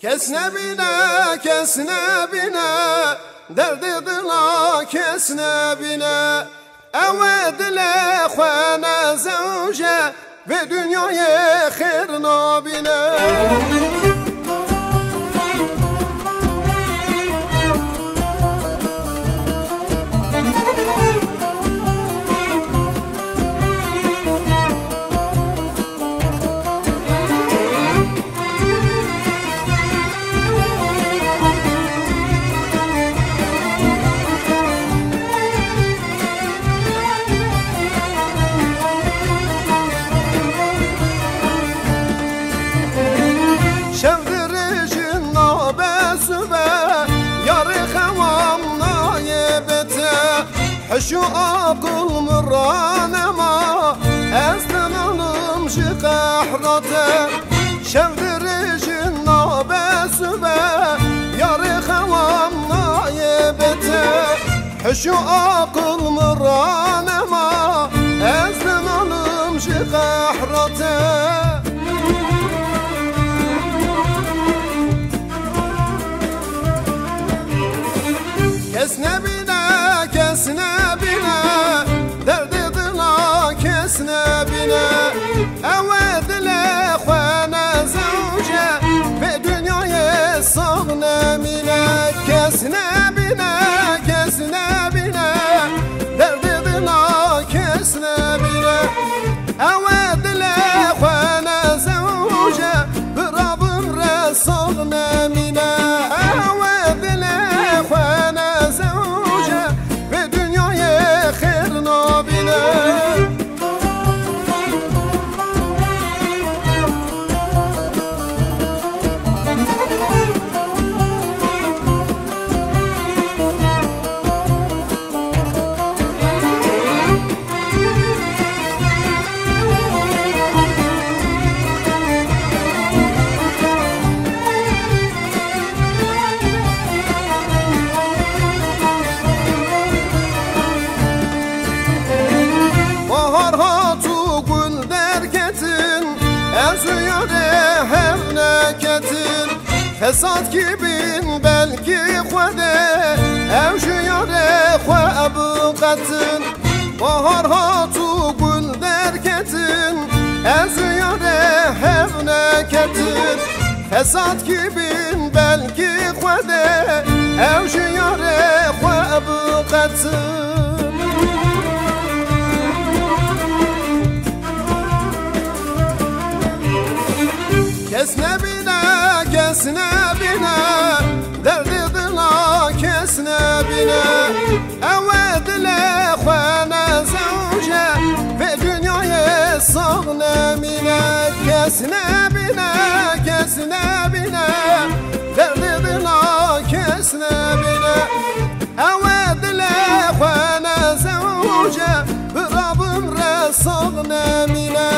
Kesne bine derdi dila kesne bine evedile khana zawje ve dünyaya khair nabine شفدرجن نابسبه ياري خوام نايبته حشو عقل مرانما استنانم شقحرته شفدرجن نابسبه ياري خوام نايبته حشو عقل مرانما استنانم شقحرته Kesne bine derdi dila kesne bine evedile khana zawje ve dünyaya sağne mine kesne bine derdi dila kesne bine evedile khana zawje ve Rabbim re sağne mine evedile khana Fesat gibin belki khode ev jiyare khwa abqatin bahar hatu gul derketin ez yare hevneketin Fesat gibin belki khode ev jiyare khwa abqatin Kesne bine derdi dila kesne bine evedile khana zawje ve dünyaya sağne mine kesne bine derdi dila kesne bine evedile khana zawje ve Rabbim re sağne mine